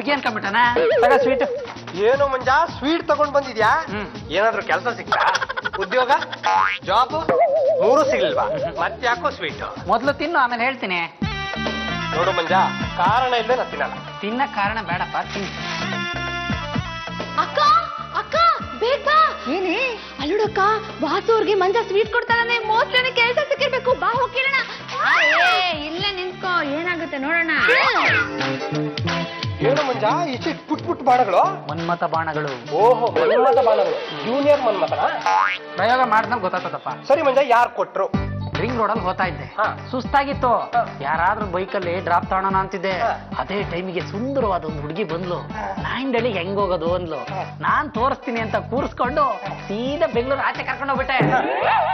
ಹುಡುಗಿ ಅನ್ಕೊಂಡ್ಬಿಟ್ಟನ ಸ್ವೀಟ್. ಏನು ಮಂಜ ಸ್ವೀಟ್ ತಗೊಂಡ್ ಬಂದಿದ್ಯಾ? ಏನಾದ್ರು ಕೆಲಸ ಸಿಕ್ತಾ? ಉದ್ಯೋಗ, ಜಾಬ್ ಮೂರು ಸಿಗ್ಲಿಲ್ವಾ? ಮತ್ತ್ಯಾಕೋ ಸ್ವೀಟ್? ಮೊದ್ಲು ತಿನ್ನು, ಆಮೇಲೆ ಹೇಳ್ತೀನಿ. ನೋಡು ಮಂಜ, ಕಾರಣ ಇಲ್ಲದೆ ನಾ ತಿನ್ನಲ್ಲ. ತಿನ್ನ ಕಾರಣ ಬೇಡಪ್ಪ, ತಿನ್. ಅಕ್ಕ ಅಕ್ಕ ಬೇಗ ಏನೇ ಅಲ್ಲುಡಕ್ಕ, ವಾಸು ಅವ್ರಿಗೆ ಮಂಜ ಸ್ವೀಟ್ ಕೊಡ್ತಾನೆ. ಮೋಸ್ಟ್ಲಿ ಕೆಲಸ ಸಿಕ್ಕಿರ್ಬೇಕು, ಬಾ ಹೋಗಿರೋಣ. ಇಲ್ಲೇ ನಿಂತ್ಕೋ, ಏನಾಗುತ್ತೆ ನೋಡೋಣ. ಏನು ಮಂಜ ಇಷ್ಟು ಪುಟ್ ಬಾಣಗಳು? ಮನ್ಮಥ ಬಾಣಗಳು. ಓಹೋ, ಮನ್ಮಥ ಬಾಣಗಳು. ಜೂನಿಯರ್ ಮನ್ಮಥನ? ಪ್ರಯೋಗ ಮಾಡಿದ್ಮೇಲೆ ಗೊತ್ತಾಗ್ತದಪ್ಪ. ಸರಿ ಮಂಜ, ಯಾರು ಕೊಟ್ರು? ರಿಂಗ್ ರೋಡಲ್ಲಿ ಹೋಗ್ತಾ ಇದ್ದೆ, ಸುಸ್ತಾಗಿತ್ತು. ಯಾರಾದ್ರೂ ಬೈಕಲ್ಲಿ ಡ್ರಾಪ್ ತಗೋಣ ಅಂತಿದ್ದೆ. ಅದೇ ಟೈಮಿಗೆ ಸುಂದರವಾದ ಒಂದು ಹುಡುಗಿ ಬಂದ್ಲು. ನಾಯಿಂದಳಿ ಹೆಂಗ್ ಹೋಗೋದು ಅಂದ್ಲು. ನಾನ್ ತೋರಿಸ್ತೀನಿ ಅಂತ ಕೂರಿಸ್ಕೊಂಡು ಸೀದಾ ಬೆಂಗಳೂರು ಆಚೆ ಕರ್ಕೊಂಡು ಹೋಗ್ಬಿಟ್ಟೆ.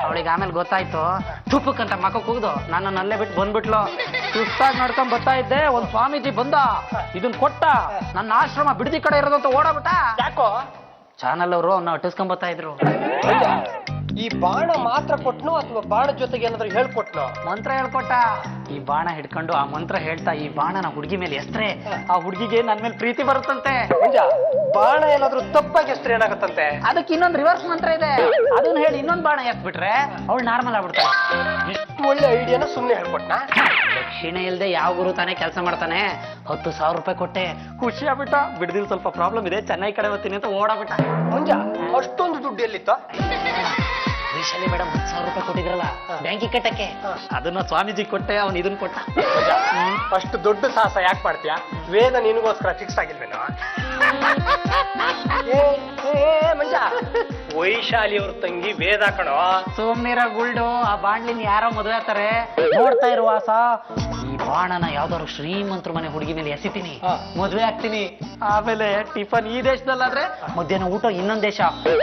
ಅವಳಿಗೆ ಆಮೇಲೆ ಗೊತ್ತಾಯ್ತು, ತುಪ್ಪಕ್ ಅಂತ ಮಕ್ಕ ಕೂಗ್ದು ನನ್ನ ಅಲ್ಲೇ ಬಿಟ್ಟು ಬಂದ್ಬಿಟ್ಲು. ಸುಸ್ತಾಗಿ ನಡ್ಕೊಂಡ್ ಬರ್ತಾ ಇದ್ದೆ, ಒಂದ್ ಸ್ವಾಮೀಜಿ ಬಂದ, ಇದನ್ ಕೊಟ್ಟ. ನನ್ನ ಆಶ್ರಮ ಬಿಡದಿ ಕಡೆ ಇರೋದಂತ ಓಡಾಬಿಟ್ಟ. ಯಾಕೋ? ಚಾನಲ್ ಅವರು ಅವನ್ನ ಅಟ್ಟಿಸ್ಕೊಂಡ್ ಬರ್ತಾ ಇದ್ರು. ಈ ಬಾಣ ಮಾತ್ರ ಕೊಟ್ನೋ ಅಥವಾ ಬಾಣದ ಜೊತೆಗೆ ಏನಾದ್ರು ಹೇಳ್ಕೊಟ್ನೋ? ಮಂತ್ರ ಹೇಳ್ಕೊಟ್ಟ. ಈ ಬಾಣ ಹಿಡ್ಕೊಂಡು ಆ ಮಂತ್ರ ಹೇಳ್ತಾ ಈ ಬಾಣನ ಹುಡುಗಿ ಮೇಲೆ ಎಸ್ತ್ರೆ ಆ ಹುಡುಗಿಗೆ ನನ್ ಮೇಲೆ ಪ್ರೀತಿ ಬರುತ್ತಂತೆ. ಬಾಣ ಏನಾದ್ರು ತಪ್ಪಾಗಿ ಎಸ್ತ್ರೆ ಏನಾಗತ್ತಂತೆ? ಅದಕ್ಕೆ ಇನ್ನೊಂದು ರಿವರ್ಸ್ ಮಂತ್ರ ಇದೆ, ಅದನ್ನ ಹೇಳಿ ಇನ್ನೊಂದು ಬಾಣ ಎಸ್ಬಿಟ್ರೆ ಅವಳು ನಾರ್ಮಲ್ ಆಗ್ಬಿಡ್ತಾಳೆ. ಇಷ್ಟು ಒಳ್ಳೆ ಐಡಿಯಾನ ಸುಮ್ನೆ ಹೇಳ್ಕೊಟ್ನ? ದಕ್ಷಿಣ ಇಲ್ದೆ ಯಾವ ಗುರು ತಾನೇ ಕೆಲಸ ಮಾಡ್ತಾನೆ. 10,000 ರೂಪಾಯಿ ಕೊಟ್ಟೆ, ಖುಷಿ ಆಗ್ಬಿಟ್ಟ. ಬಿಡದಿಲ್ ಸ್ವಲ್ಪ ಪ್ರಾಬ್ಲಮ್ ಇದೆ, ಚೆನ್ನೈ ಕಡೆ ಹೋಗ್ತೀನಿ ಅಂತ ಓಡಾಬಿಟ್ಟ. ಮಂಜ, ಅಷ್ಟೊಂದು ದುಡ್ಡು ಎಲ್ಲಿತ್ತ? ವೈಶಾಲಿ ಮೇಡಮ್ 10,000 ರೂಪಾಯಿ ಕೊಟ್ಟಿದ್ರಲ್ಲ ಬ್ಯಾಂಕಿಗೆ ಕಟ್ಟಕ್ಕೆ, ಅದನ್ನ ಸ್ವಾಮೀಜಿ ಕೊಟ್ಟೆ, ಅವ್ನು ಇದನ್ನ ಕೊಟ್ಟ. ಅಷ್ಟು ದೊಡ್ಡ ಸಾಹಸ ಯಾಕೆ ಮಾಡ್ತೀಯಾ? ವೇದ ನಿನಗೋಸ್ಕರ ಫಿಕ್ಸ್ ಆಗಿಲ್ವೇನೋ? ಮಂಜ, ವೈಶಾಲಿ ಅವ್ರ ತಂಗಿ ವೇದ ಕಣೋ. ಸೋಮ್ನೀರ ಗುಲ್ಡು, ಆ ಬಾಣ್ಲಿನ ಯಾರೋ ಮದುವೆ ಆಗ್ತಾರೆ. ನೋಡ್ತಾ ಇರುವ ವಾಸ, ಈ ಬಾಣನ ಯಾವ್ದಾದ್ರು ಶ್ರೀಮಂತರ ಮನೆ ಹುಡುಗಿ ಮೇಲೆ ಎಸಿತೀನಿ, ಮದುವೆ ಆಗ್ತೀನಿ. ಆಮೇಲೆ ಟಿಫನ್ ಈ ದೇಶದಲ್ಲಾದ್ರೆ ಮಧ್ಯಾಹ್ನ ಊಟ ಇನ್ನೊಂದ್ ದೇಶ,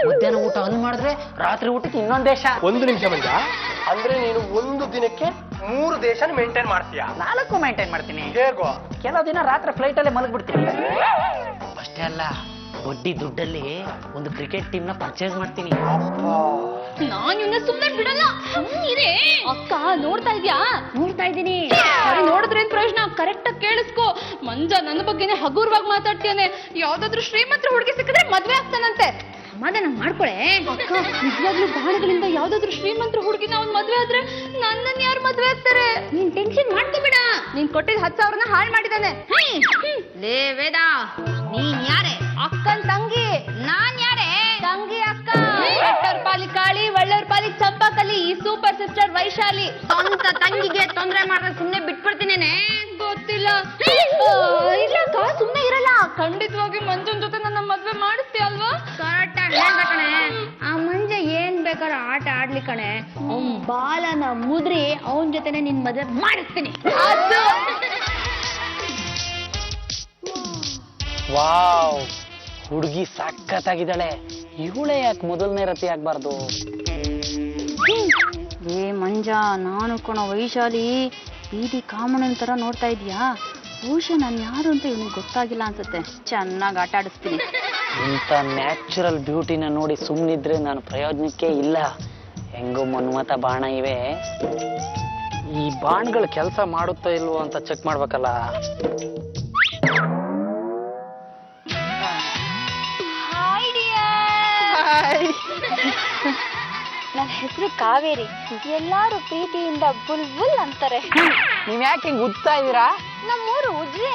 ಮಧ್ಯಾಹ್ನ ಊಟ ಅಲ್ಲಿ ಮಾಡಿದ್ರೆ ರಾತ್ರಿ ಊಟಕ್ಕೆ ಇನ್ನೊಂದ್ ದೇಶ. ಒಂದು ನಿಮಿಷ ಮಂಜ, ಅಂದ್ರೆ ನೀನು ಒಂದು ದಿನಕ್ಕೆ 3 ದೇಶನ ಮೇಂಟೈನ್ ಮಾಡ್ತೀಯ? 4 ಮೇಂಟೈನ್ ಮಾಡ್ತೀನಿ. ಹೇಗೋ? ಕೆಲವು ದಿನ ರಾತ್ರಿ ಫ್ಲೈಟ್ ಅಲ್ಲೇ ಮಲಗ್ಬಿಡ್ತೀನಿ. ಅಷ್ಟೇ ಅಲ್ಲ, ಬಡ್ಡಿ ದುಡ್ಡಲ್ಲಿ ಒಂದು ಕ್ರಿಕೆಟ್ ಟೀಮ್ ನ ಪರ್ಚೇಸ್ ಮಾಡ್ತೀನಿ. ನಾನ್ ಇವನ್ನ ಸುಮ್ಮನೆ ಬಿಡಲ್ಲ. ಸುಮ್ಮನಿರೇ ಅಕ್ಕ. ನೋಡ್ತಾ ಇದ್ಯಾ? ನೋಡ್ತಾ ಇದ್ದೀನಿ. ನೋಡಿದ್ರೆ ಏನ್ ಪ್ರಯೋಜನ? ಕರೆಕ್ಟ್ ಆಗಿ ಕೇಳಿಸ್ಕೊ. ಮಂಜ ನನ್ನ ಬಗ್ಗೆನೆ ಹಗುರವಾಗಿ ಮಾತಾಡ್ತಾನೆ. ಯಾವ್ದಾದ್ರು ಶ್ರೀಮಂತರ ಹುಡುಗಿ ಸಿಕ್ಕಿದ್ರೆ ಮದ್ವೆ ಆಗ್ತಾನಂತೆ. ಸಮಾಧಾನ ಮಾಡ್ಕೊಳೆ ಅಕ್ಕ. ನಿಜವಾಗ್ಲೂ ಬಾಣಗಳಿಂದ ಯಾವ್ದಾದ್ರು ಶ್ರೀಮಂತರ ಹುಡುಗಿನ ಅವ್ನ್ ಮದ್ವೆ ಆದ್ರೆ ನನ್ನನ್ ಯಾರು ಮದ್ವೆ ಆಗ್ತಾರೆ? ನೀನ್ ಟೆನ್ಷನ್ ಮಾಡ್ಕೋಬೇಡ. ನೀನ್ ಕೊಟ್ಟಿದ್ 10,000 ಹಾಳು ಮಾಡಿದಾನೆ. ಲೇ ವೇದ, ನೀನ್ ಯಾರೇ? ಅಕ್ಕನ್ ತಂಗಿ. ನಾನ್ ಯಾರೇ? ತಂಗಿ ಅಕ್ಕ. ಕೆಟ್ಟವ್ರ ಪಾಲಿಗೆ ಕಾಳಿ, ಒಳ್ಳೆಯವ್ರ ಪಾಲಿಗೆ ಚಂಪಾಕಲಿ. ಈ ಸೂಪರ್ ಸಿಸ್ಟರ್ ವೈಶಾಲಿ. ಸ್ವಂತ ತಂಗಿಗೆ ತೊಂದ್ರೆ ಮಾಡಿದ್ರೆ ಸುಮ್ನೆ ಬಿಟ್ಬಿಡ್ತೀನೇನೆ? ಗೊತ್ತಿಲ್ಲ. ಇಲ್ಲಕ್ಕ, ಸುಮ್ನೆ ಇರಲ್ಲ. ಖಂಡಿತವಾಗಿ ಮಂಜನ್ ಜೊತೆ ನನ್ನ ಮದ್ವೆ ಮಾಡಿಸ್ತೀಯ ಅಲ್ವಾ? ಕರೆಕ್ಟ್ ಆಗಿ ಹೇಳ್ಬೇಕಣೆ. ಆ ಮಂಜ ಏನ್ ಬೇಕಾದ್ರೆ ಆಟ ಆಡ್ಲಿ ಕಣೆ. ಅವ್ನ್ ಬಾಲನ ಮುದ್ರಿ ಅವನ್ ಜೊತೆನೆ ನಿನ್ ಮದ್ವೆ ಮಾಡಿಸ್ತೀನಿ. ಅದು ವಾವ್, ಹುಡುಗಿ ಸಖತ್ತಾಗಿದ್ದಾಳೆ. ಇವಳೇ ಯಾಕೆ ಮೊದಲನೇ ರತಿ ಆಗ್ಬಾರ್ದು? ಏ ಮಂಜ, ನಾನು ಕಣ ವೈಶಾಲಿ. ಬೀದಿ ಕಾಮಣ್ಣನ ತರ ನೋಡ್ತಾ ಇದೀಯಾ? ಬಹುಶಃ ನಾನು ಯಾರು ಅಂತ ಇವನಿಗೆ ಗೊತ್ತಾಗಿಲ್ಲ ಅನ್ಸುತ್ತೆ. ಚೆನ್ನಾಗಿ ಆಟ ಆಡಿಸ್ತೀನಿ. ಇಂಥ ನ್ಯಾಚುರಲ್ ಬ್ಯೂಟಿನ ನೋಡಿ ಸುಮ್ಮನಿದ್ರೆ ನಾನು ಪ್ರಯೋಜನಕ್ಕೆ ಇಲ್ಲ. ಹೆಂಗೋ ಮನ್ಮಥ ಬಾಣ ಇವೆ. ಈ ಬಾಣ್ಗಳು ಕೆಲಸ ಮಾಡುತ್ತಾ ಇಲ್ವೋ ಅಂತ ಚೆಕ್ ಮಾಡ್ಬೇಕಲ್ಲ. ನನ್ನ ಹೆಸರು ಕಾವೇರಿ. ಎಲ್ಲಾರು ಪ್ರೀತಿಯಿಂದ ಬುಲ್ಬುಲ್ ಅಂತಾರೆ. ನೀವ್ ಯಾಕೆ ಹಿಂಗ್ ಉಜ್ತಾ ಇದೀರಾ? ನಮ್ಮೂರು ಉಜ್ರೆ.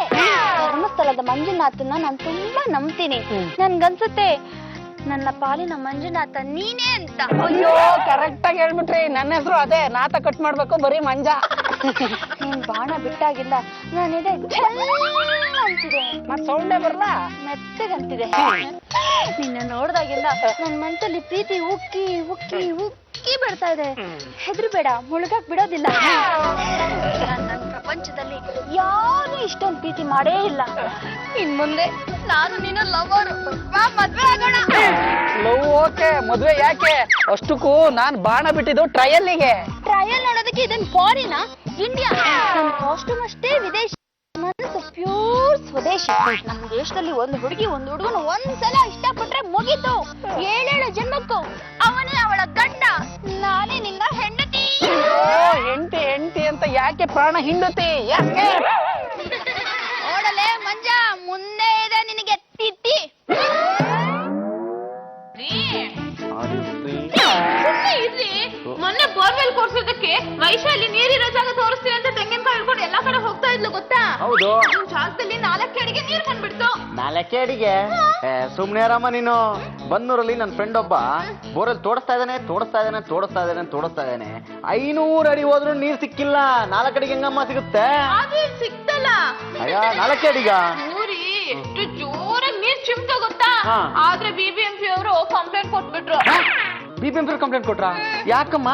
ಧರ್ಮಸ್ಥಳದ ಮಂಜುನಾಥನ್ನ ನಾನು ತುಂಬಾ ನಂಬ್ತೀನಿ. ನನ್ಗನ್ಸುತ್ತೆ ನನ್ನ ಪಾಲಿನ ಮಂಜುನಾಥ ನೀನೇ ಅಂತ. ಅಯ್ಯೋ, ಕರೆಕ್ಟ್ ಆಗಿ ಹೇಳ್ಬಿಟ್ರಿ. ನನ್ನ ಹೆಸರು ಅದೇ. ನಾತ ಕಟ್ ಮಾಡ್ಬೇಕು, ಬರೀ ಮಂಜ. ನೀನ್ ಬಾಣ ಬಿಟ್ಟಾಗಿಲ್ಲ ನಾನಿದೆ ಅಂತಿದೆ. ಮತ್ ಸೌಂಡೇ ಬರ್ಲಾ? ಮೆತ್ತಗಂತಿದೆ. ನಿನ್ನ ನೋಡ್ದಾಗಿಲ್ಲ ನನ್ ಮನ್ಸಲ್ಲಿ ಪ್ರೀತಿ ಉಕ್ಕಿ ಉಕ್ಕಿ ಉಕ್ಕಿ ಬರ್ತಾ ಇದೆ. ಹೆದರ್ಬೇಡ, ಮುಳುಗಾಕ್ ಬಿಡೋದಿಲ್ಲ. ನನ್ನ ಪ್ರಪಂಚದಲ್ಲಿ ಯಾರು ಇಷ್ಟೊಂದು ಪ್ರೀತಿ ಮಾಡೇ ಇಲ್ಲ. ಇನ್ ಮುಂದೆ ನಾನು ನಿನ್ನ ಲವರ್. ಮದ್ವೆ ಆಗೋಣ. ಲವ್ ಓಕೆ, ಮದ್ವೆ ಯಾಕೆ? ಅಷ್ಟಕ್ಕೂ ನಾನ್ ಬಾಣ ಬಿಟ್ಟಿದ್ದು ಟ್ರಯಲ್ಗೆ. ಟ್ರಯಲ್ ನೋಡೋದಕ್ಕೆ ಇದನ್ ಫಾರಿನಾ? ಇಂಡಿಯಾ. ನನ್ನ ಕಾಸ್ಟ್ಯೂಮ್ ಅಷ್ಟೇ ವಿದೇಶಿ, ಮನಸ್ಸು ಪ್ಯೂರ್ ಸ್ವದೇಶಿ. ನಮ್ಮ ದೇಶದಲ್ಲಿ ಒಂದು ಹುಡುಗಿ ಒಂದು ಹುಡುಗನ ಒಂದ್ಸಲ ಇಷ್ಟಪಟ್ರೆ ಮುಗೀತು. 7 ಜನ್ಮಕ್ಕೂ ಅವನೇ ಅವಳ ಗಂಡ, ನಾನೇ ನಿನ್ನ ಹೆಂಡತಿ. ಹೆಂಡತಿ ಹೆಂಡತಿ ಅಂತ ಯಾಕೆ ಪ್ರಾಣ ಹಿಂಡುತ್ತಿ? ಯಾಕೆ? ಓಡಲೇ ಲೇ ಮಂಜ, ಮುಂದೆ ಇದೆ ನಿನಗೆ ತಿಥಿ. ಮೊನ್ನೆ ಬೋರ್ವೆಲ್ ಕೊಡ್ಸೋದಕ್ಕೆ ವೈಶಾಲಿ ನೀರಿರೋ ಜಾಗ ತೋರಿಸ್ತೀನಿ ಅಂತ ತೆಂಗಿನಕಾಯಿ ಹಿಡ್ಕೊಂಡು ಎಲ್ಲಾ ಕಡೆ ಹೋಗ್ತಾ ಇದ್ಲು ಗೊತ್ತಾ? ಹೌದು. ಜಾಗದಲ್ಲಿ 4 ಅಡಿಗೆ ನೀರ್ ಬಂದ್ಬಿಡ್ತು. 4 ಅಡಿಗೆ? ಸುಮ್ನೆ ರಾಮ ನೀನು. ಬನ್ನೂರಲ್ಲಿ ನನ್ನ ಫ್ರೆಂಡ್ ಒಬ್ಬ ಬೋರಲ್ಲಿ ತೋಡಿಸ್ತಾ ಇದ್ದಾನೆ 500 ಅಡಿ ಹೋದ್ರು ನೀರ್ ಸಿಕ್ಕಿಲ್ಲ. 4 ಅಡಿಗೆ ಹೆಂಗಮ್ಮ ಸಿಗುತ್ತೆ? ಅದು ಸಿಕ್ತಲ್ಲ. ಅಯ್ಯ 4 ಅಡಿಗ ಎಷ್ಟು ಜೋರಾಗಿ ನೀರ್ ಚಿಮ್ತ ಗೊತ್ತಾ? ಆದ್ರೆ BBMP ಅವರು ಕಂಪ್ಲೇಂಟ್ ಕೊಟ್ಬಿಟ್ರು. BBMP ಕಂಪ್ಲೇಂಟ್ ಕೊಟ್ರ? ಯಾಕಮ್ಮ?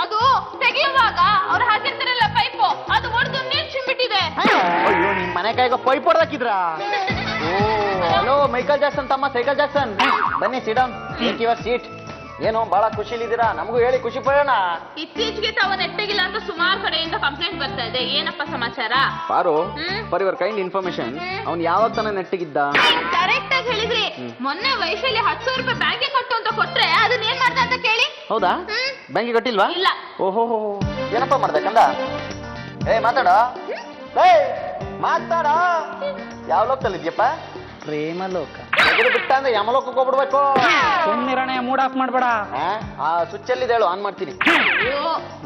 ಅದು ತೆಗೆಯುವಾಗ ಅವ್ರು ಹಾಕಿರ್ತಾರಲ್ಲ ಪೈಪು, ಅದು ಒಡೆದು ನೀರ್ ಚಿಮ್ಬಿಟ್ಟಿದೆ. ಅಯ್ಯೋ ನಿಮ್ ಮನೆ ಕಾಯಿಗ ಪೈಪ್ ಹೊಡೆದಾಕಿದ್ರ? ಓ ಹಲೋ ಮೈಕಲ್ ಜಾಕ್ಸನ್ ತಮ್ಮ, ಸೈಕಲ್ ಜಾಕ್ಸನ್ ಬನ್ನಿ ಸಿಡೌನ್, ಟೇಕ್ ಯುವರ್ ಸೀಟ್. ಏನು ಬಹಳ ಖುಷಿಲಿದ್ದೀರಾ? ನಮಗೂ ಹೇಳಿ ಖುಷಿ ಪಡೋಣ. ಇತ್ತೀಚೆಗೆ ತಾವ ನೆಟ್ಟಗಿಲ್ಲ ಅಂತ ಸುಮಾರು ಕಡೆಯಿಂದ ಕಂಪ್ಲೇಂಟ್ ಬರ್ತಾ ಇದೆ. ಏನಪ್ಪ ಸಮಾಚಾರ? ಪಾರು, ಫಾರ್ ಯುವರ್ ಕೈಂಡ್ ಇನ್ಫಾರ್ಮೇಶನ್, ಅವ್ನು ಯಾವಾಗ ತಾನೇ ನೆಟ್ಟಿಗಿದ್ದ? ಕರೆಕ್ಟ್ ಆಗಿ ಹೇಳಿದ್ರಿ. ಮೊನ್ನೆ ವೈಶಾಲಿ 10,000 ರೂಪಾಯಿ ಬ್ಯಾಂಕಿಗೆ ಕಟ್ಟು ಅಂತ ಕೊಟ್ರೆ ಅದನ್ನ ಏನ್ ಮಾಡ್ದ ಅಂತ ಕೇಳಿ. ಹೌದಾ? ಬ್ಯಾಂಕಿಗೆ ಕಟ್ಟಿಲ್ವಾ? ಇಲ್ಲ. ಓಹೋ, ಏನಪ್ಪ ಮಾಡ್ದೆ ಕಂದ? ಮಾತಾಡ ಮಾತಾಡ. ಯಾವ ಲೋಕದಲ್ಲಿದ್ಯಪ್ಪ? ಪ್ರೇಮ ಲೋಕ. ಬಿಟ್ಟ ಅಂದ್ರೆ ಯಮಲೋಕಕ್ಕೆ ಹೋಗ್ಬಿಡ್ಬೇಕು. ಸುಮ್ನಿರಣೆ ಮೂಡ್ ಆಫ್ ಮಾಡ್ಬೇಡ. ಆ ಸ್ವಿಚ್ ಅಲ್ಲಿ ಹೇಳು, ಆನ್ ಮಾಡ್ತೀನಿ.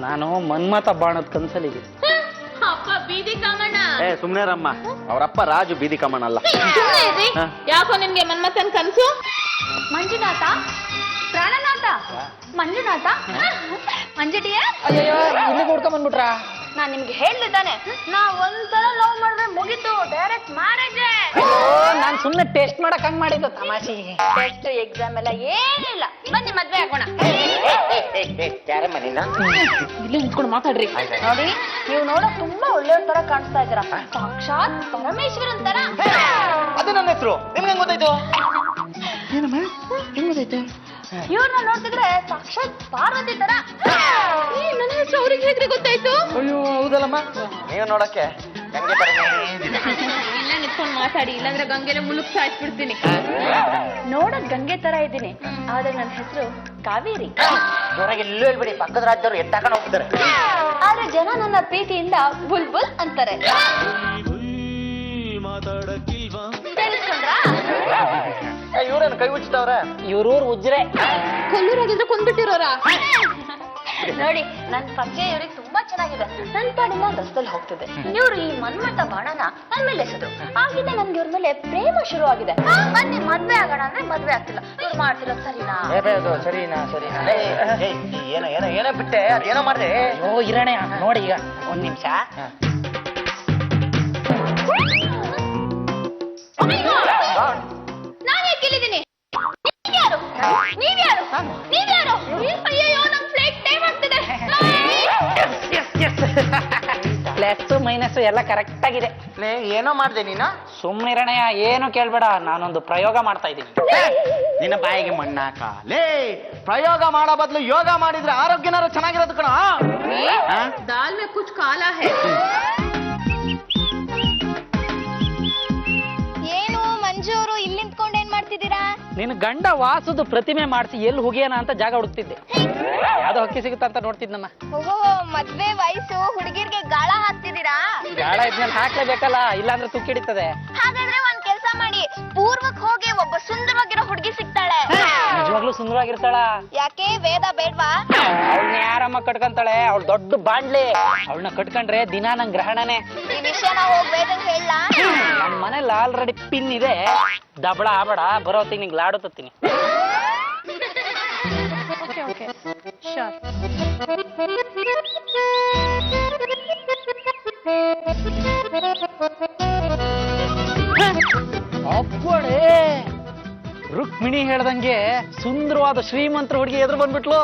ನಾನು ಮನ್ಮಥ ಬಾಣದ ಕನ್ಸಲಿಗೆ. ಅಪ್ಪ ಬೀದಿ ಕಾಮಣ್ಣ. ಸುಮ್ನೆ ರಮ್ಮ, ಅವರಪ್ಪ ರಾಜು ಬೀದಿ ಕಾಮಣ್ಣ ಅಲ್ಲ. ಯಾಕೋ ನಿನ್ಗೆ ಮನ್ಮಥನ್ ಕನ್ಸು? ಮಂಜುನಾಥ, ಪ್ರಾಣನಾಥ, ಮಂಜುನಾಥ, ಮಂಜುಟಿಯ. ಅಯ್ಯೋ ಇಲ್ಲಿಗೆ ಹುಡ್ಕೊಂಡ್ ಬಂದ್ಬಿಟ್ರಾ? ನಾನ್ ನಿಮ್ಗೆ ಹೇಳಿದ್ದಾನೆ, ನಾ ಒಂದ್ಸಲ ಲವ್ ಮಾಡಿದ್ರೆ ಮುಗೀತು, ಡೈರೆಕ್ಟ್ ಮ್ಯಾರೇಜ್. ನಾನ್ ಸುಮ್ನೆ ಟೆಸ್ಟ್ ಮಾಡಕ್ ಹಂಗ್ ಮಾಡಿದ್ದು ತಮಾಷೆ. ಟೆಸ್ಟ್ ಎಕ್ಸಾಮ್ ಎಲ್ಲ ಏನಿಲ್ಲ, ಬನ್ನಿ ಮದ್ವೆ ಆಗೋಣ. ಇಲ್ಲಿ ನಿಂತ್ಕೊಂಡು ಮಾತಾಡ್ರಿ. ನೋಡಿ, ನೀವು ನೋಡಕ್ ತುಂಬಾ ಒಳ್ಳೆಯವ್ರ ತರ ಕಾಣಿಸ್ತಾ ಇದ್ದೀರಾ, ಸಾಕ್ಷಾತ್ ಪರಮೇಶ್ವರನ್ ತರ. ಅದು ನನ್ನ ಹೆಸರು, ನಿಮ್ಗೆ ಗೊತ್ತಾಯ್ತು? ಏನಮ್ಮ ಹೆಂಗ್ ಗೊತ್ತಾಯ್ತು? ಇವ್ರನ್ನ ನೋಡ್ತಿದ್ರೆ ಸಾಕ್ಷಾತ್ ಪಾರ್ವತಿ ತರ. ನನ್ನ ಹೆಸರು ಅವ್ರಿಗೆ ಹೇಗ್ರಿ ಗೊತ್ತಾಯ್ತು? ಅಯ್ಯೋ ಹೌದಲ್ಲಮ್ಮ. ನೀವು ನೋಡಕ್ಕೆ ಗಂಗೆ ತರನೇ ಇಲ್ಲ ನಿಂತ್ಕೊಂಡು ಮಾತಾಡಿ, ಇಲ್ಲಾಂದ್ರೆ ಗಂಗೆಲೆ ಮುಳುಗ್ ಸಾಯಿಸ್ಬಿಡ್ತೀನಿ. ನೋಡಕ್ ಗಂಗೆ ತರ ಇದ್ದೀನಿ, ಆದ್ರೆ ನನ್ನ ಹೆಸರು ಕಾವೇರಿ. ಜೋರಾಗಿ ಎಲ್ಲೂ ಹೇಳ್ಬಿಡಿ, ಪಕ್ಕದ ರಾಜ್ಯದವ್ರು ಎತ್ತಾಕೊಂಡು ಹೋಗ್ತಾರೆ. ಆದ್ರೆ ಜನ ನನ್ನ ಪ್ರೀತಿಯಿಂದ ಬುಲ್ಬುಲ್ ಅಂತಾರೆ. ಇವ್ರೇನು ಕೈ ಮುಚ್ಚಿದವ್ರೆ? ಇವ್ರೂರ್ ಉಜ್ರೆ. ಕೊಲ್ಲೂರಾಗಿದ್ರೆ ಕೊಂದ್ಬಿಟ್ಟಿರೋರ. ನೋಡಿ, ನನ್ ಪರಿಚಯ ಇವ್ರಿಗೆ ತುಂಬಾ ಚೆನ್ನಾಗಿದೆ. ನನ್ ಪಾಡಿನ ರಸ್ತೆಯಲ್ಲಿ ಹೋಗ್ತಿದೆ, ಇವ್ರು ಈ ಮನ್ಮಥ ಬಾಣನ ನನ್ ಮೇಲೆ ಎಸೆದ್ರು. ಆಗಿಂದ ನನ್ಗೆ ಇವ್ರ ಮೇಲೆ ಪ್ರೇಮ ಶುರು ಆಗಿದೆ. ಬನ್ನಿ ಮದ್ವೆ ಆಗೋಣ ಅಂದ್ರೆ ಮದ್ವೆ ಆಗ್ತಿಲ್ಲ. ಇವ್ರು ಮಾಡ್ತಿರೋ ಸರಿನಾ? ಸರಿನಾ? ಏನೋ ಏನೋ ಏನೋ ಬಿಟ್ಟೆ, ಅದೇನೋ ಮಾಡ್ದೆ. ಓ ಇರಣೆ ನೋಡಿ, ಈಗ ಒಂದ್ ನಿಮಿಷ. ನಾನೇ ಕೇಳಿದ್ದೀನಿ. ನೀವ್ಯಾರು? ನೀವ್ಯಾರು? ನೀವ್ಯಾರು? ಅಯ್ಯೋ, ನಮ್ ಫ್ಲೈಟ್ ಟೈಮ್ ಆಗ್ತಿದೆ. ಪ್ಲಸ್ ಮೈನಸ್ ಎಲ್ಲ ಕರೆಕ್ಟ್ ಆಗಿದೆ. ಏನೋ ಮಾಡ್ದೆ ನೀನು? ಸುಮ್ನಿರಣೆಯ ಏನು ಕೇಳ್ಬೇಡ, ನಾನೊಂದು ಪ್ರಯೋಗ ಮಾಡ್ತಾ ಇದ್ದೀನಿ. ನಿನ್ನ ಬಾಯಿಗೆ ಮಣ್ಣಾಕ. ಪ್ರಯೋಗ ಮಾಡೋ ಬದಲು ಯೋಗ ಮಾಡಿದ್ರೆ ಆರೋಗ್ಯನಾರು ಚೆನ್ನಾಗಿರೋದು ಕಣ. ದಾಲ್ ಮೇ ಕುಚ್ ಕಾಲಾ ಹೈ. ಏನು ಮಂಜು ಅವರು ಇಲ್ಲಿ ನಿಂತ್ಕೊಂಡು ಏನ್ ಮಾಡ್ತಿದ್ದೀರಾ? ನಿನ್ ಗಂಡ ವಾಸದ ಪ್ರತಿಮೆ ಮಾಡಿಸಿ ಎಲ್ಲಿ ಹೋಗ್ಯಾನ ಅಂತ ಜಾಗ ಹುಡುಕ್ತಿದ್ದೆ. ಯಾವ್ದೋ ಹಕ್ಕಿ ಸಿಗುತ್ತಾ ಅಂತ ನೋಡ್ತಿದ್ನಮ್ಮ. ಓಹೋ, ಮದ್ವೆ ವಯಸ್ಸು ಹುಡುಗಿರ್ಗೆ ಗಾಳ ಹಾಕ್ತಿದ್ದೀರಾ? ಗಾಳ ಇದ್ಮೇಲೆ ಹಾಕ್ಲೇಬೇಕಲ್ಲ, ಇಲ್ಲಾಂದ್ರೆ ತುಕ್ಕಿಡಿತದೆ. ಹಾಗಾದ್ರೆ ಒಂದ್ ಕೆಲ್ಸ ಮಾಡಿ, ಪೂರ್ವಕ್ ಹೋಗಿ ಒಬ್ಬ ಸುಂದರವಾಗಿರೋ ಹುಡುಗಿ ಸಿಗ್ತಾಳೆ. ನಿಜವಾಗ್ಲೂ ಸುಂದರವಾಗಿರ್ತಾಳ? ಯಾಕೆ, ವೇದ ಬೇಡ್ವಾ? ಅವಳನ್ನ ಯಾರಮ್ಮ ಕಟ್ಕೊಂತಾಳೆ? ಅವಳು ದೊಡ್ಡ ಬಾಂಡ್ಲಿ. ಅವಳನ್ನ ಕಟ್ಕೊಂಡ್ರೆ ದಿನಾ ನಂಗ್ ಗ್ರಹಣನೇ. ಈ ವಿಷಯನ ಹೋಗ್ ವೇದನ್ ಹೇಳ. ನಮ್ಮ ಮನೇಲಿ ಆಲ್ರೆಡಿ ಪಿನ್ ಇದೆ. ದಬಳ ಆಬಡ ಬರೋತಿ ನಿಂಗೆ ಲಾಡು ತತ್ತೀನಿ. ಅಪ್ಪಡೆ, ರುಕ್ಮಿಣಿ ಹೇಳ್ದಂಗೆ ಸುಂದರವಾದ ಶ್ರೀಮಂತರ ಹುಡುಗಿ ಎದುರು ಬಂದ್ಬಿಟ್ಲು.